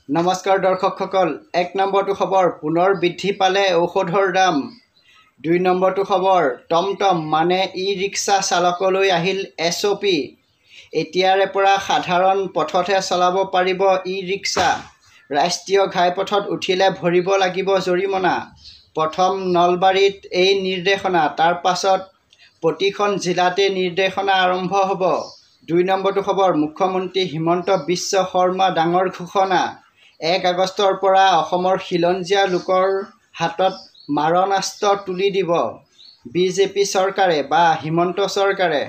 নমস্কাৰ দৰ্শকসকল। ১ নম্বৰটো খবৰ পুনৰ বৃদ্ধি পালে ঔষধৰ দাম। ২ নম্বৰটো খবৰ টমটম মানে ই-ৰিক্সা চালকলৈ আহিল SOP। এতিয়াৰে পৰা সাধাৰণ পথতহে চলাব পাৰিব ই-ৰিক্সা। ৰাষ্ট্ৰীয় ঘাইপথত উঠিলে ভৰিব লাগিব জৰিমনা। প্ৰথম নলবাৰীত এই নিৰ্দেশনা, তাৰ পাছত প্ৰতিখন জিলাতে নিৰ্দেশনা আৰম্ভ হ'ব। ২ নম্বৰটো খবৰ মুখ্যমন্ত্ৰী হিমন্ত বিশ্ব শৰ্মা ডাঙৰ ঘোষণা। ১ আগষ্টৰ পৰা অসমৰ খিলঞ্জীয়া লোকৰ হাতত মাৰণাস্ত্ৰ তুলি দিব বিজেপি চৰকাৰে বা হিমন্ত চৰকাৰে।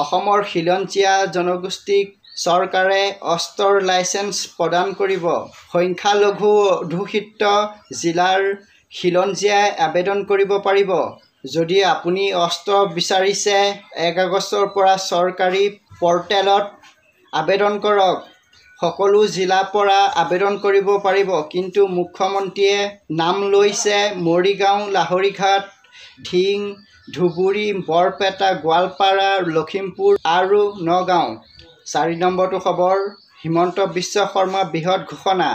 অসমৰ খিলঞ্জীয়া জনগোষ্ঠীক চৰকাৰে অস্ত্ৰৰ লাইচেন্স প্ৰদান কৰিব। সংখ্যালঘু অধ্যুষিত জিলাৰ খিলঞ্জীয়াই আবেদন কৰিব পাৰিব। যদি আপুনি অস্ত্ৰ বিচাৰিছে ১ আগষ্টৰ পৰা চৰকাৰী পৰ্টেলত আবেদন কৰক। সকলো জিলাৰ পৰা আবেদন কৰিব পাৰিব। কিন্তু মুখ্যমন্ত্ৰীয়ে নাম লৈছে মৰিগাঁও, লাহৰীঘাট, ধিং, ধুবুৰী, বৰপেটা, গোৱালপাৰা, লখিমপুৰ আৰু নগাঁও। ৪ নম্বৰটো খবৰ হিমন্ত বিশ্ব শৰ্মা বৃহৎ ঘোষণা।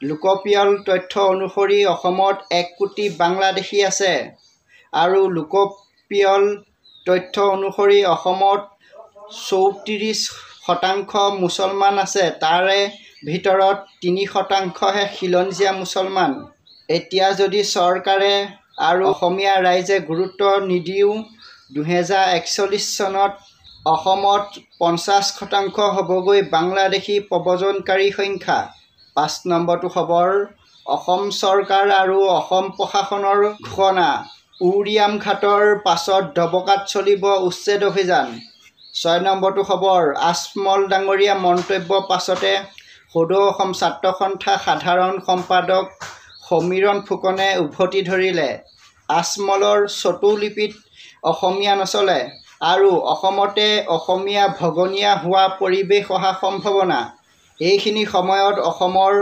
লোকপিয়ল তথ্য অনুসৰি অসমত ১ কোটি বাংলাদেশী আছে আৰু লোকপিয়ল তথ্য অনুসৰি অসমত ৩৪% মুছলমান আছে। তাৰে ভিতৰত ৩% খিলঞ্জীয়া মুছলমান। এতিয়া যদি চৰকাৰে আৰু অসমীয়া ৰাইজে গুৰুত্ব নিদিও ২০৪১ চনত অসমত ৫০% হ'বগৈ বাংলাদেশী প্ৰব্ৰজনকাৰীৰ সংখ্যা। ৫ নম্বৰটো খবৰ অসম চৰকাৰ আৰু অসম প্ৰশাসনৰ ঘোষণা। উৰিয়াম ঘাটৰ পাছত ডবকাত চলিব উচ্ছেদ অভিযান। ৬ নম্বৰটো খবৰ আজমল ডাঙৰীয়া মন্তব্যৰ পাছতে সদৌ অসম ছাত্ৰ সন্থা সাধাৰণ সম্পাদক সমীৰণ ফুকনে উভতি ধৰিলে। আজমলৰ চতুৰ্লিপিত অসমীয়া নচলে আৰু অসমতে অসমীয়া ভগনীয়া হোৱা পৰিৱেশ অহা সম্ভাৱনা। এইখিনি সময়ত অসমৰ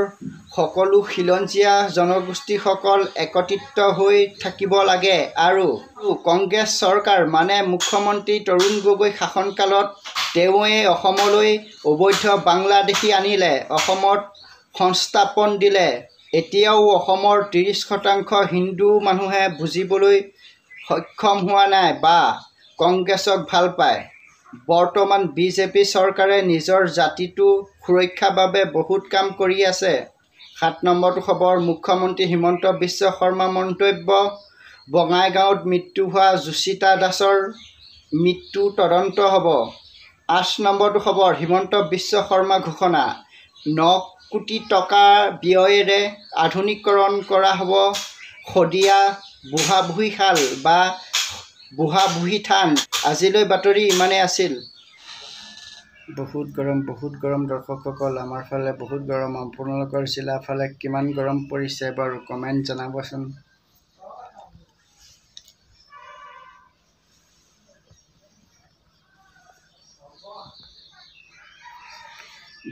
সকলো খিলঞ্জীয়া জনগোষ্ঠীসকল একত্ৰিত হৈ থাকিব লাগে আৰু কংগ্ৰেছ চৰকাৰ মানে মুখ্যমন্ত্ৰী তৰুণ গগৈ শাসনকালত তেওঁৱে অসমলৈ অবৈধ বাংলাদেশী আনিলে, অসমত সংস্থাপন দিলে। এতিয়াও অসমৰ ৩০% হিন্দু মানুহে বুজিবলৈ সক্ষম হোৱা নাই বা কংগ্ৰেছক ভাল পায়। বৰ্তমান বিজেপি চৰকাৰে নিজৰ জাতিটোৰ সুৰক্ষাৰ বাবে বহুত কাম কৰি আছে। ৭ নম্বৰটো খবৰ মুখ্যমন্ত্ৰী হিমন্ত বিশ্ব শৰ্মা মন্তব্য। বঙাইগাঁৱত মৃত্যু হোৱা যুচিতা দাসৰ মৃত্যু তদন্ত হ'ব। ৮ নম্বৰটো খবৰ হিমন্ত বিশ্ব শৰ্মা ঘোষণা। ৯ কোটি টকা ব্যয়েৰে আধুনিকীকৰণ কৰা হ'ব শদিয়া বুঢ়াবুঢ়ী খাল বা বুঢ়াবুঢ়ী থান। আজিলৈ বাতৰি ইমানেই আছিল। বহুত গৰম দৰ্শকসকল, আমাৰ ফালে বহুত গৰম। আপোনালোকৰ জিলাৰ ফালে কিমান গৰম পৰিছে বাৰু কমেণ্ট জনাবচোন।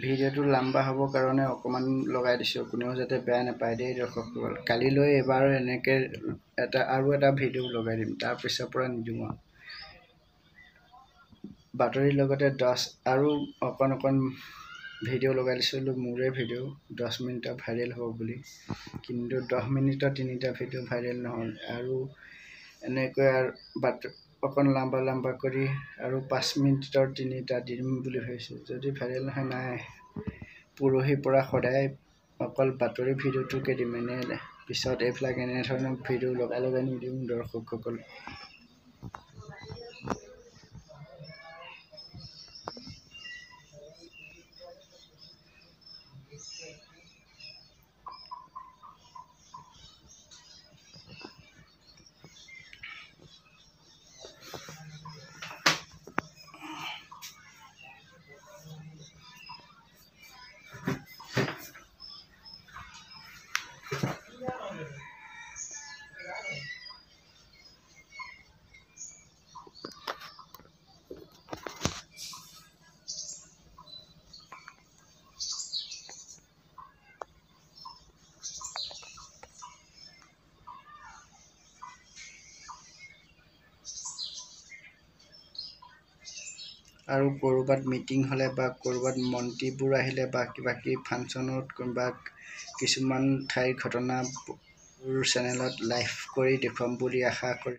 ভিডিঅ'টো লম্বা হ'বৰ কাৰণে অকণমান লগাই দিছোঁ, কোনেও যাতে বেয়া নাপায় দেই দৰ্শকসকল। কালিলৈ এবাৰ এনেকৈ আৰু এটা ভিডিঅ' লগাই দিম, তাৰপিছৰ পৰা নিদিওঁ আৰু। বাতৰিৰ লগতে আৰু অকণ ভিডিঅ' লগাই দিছিলোঁ, মোৰে ভিডিঅ' 10 মিনিটৰ ভাইৰেল হ'ব বুলি, কিন্তু 10 মিনিটৰ 3টা ভিডিঅ' ভাইৰেল নহ'ল। আৰু এনেকৈ অকণ লম্বা কৰি আৰু 5 মিনিটৰ 3টা দিম বুলি ভাবিছোঁ। যদি ভাইৰেল নহয় নাই, পৰহিৰ পৰা সদায় অকল বাতৰি ভিডিঅ'টোকে দিম। পিছত এইবিলাক এনেধৰণৰ ভিডিঅ' লগাই নিদিম দৰ্শকসকল। আৰু ক'ৰবাত মিটিং হ'লে বা ক'ৰবাত মন্ত্ৰীবোৰ আহিলে বা কিবা কিবি ফাংচনত বা কিছুমান ঠাইৰ ঘটনাবোৰ চেনেলত লাইভ কৰি দেখুৱাম বুলি আশা কৰি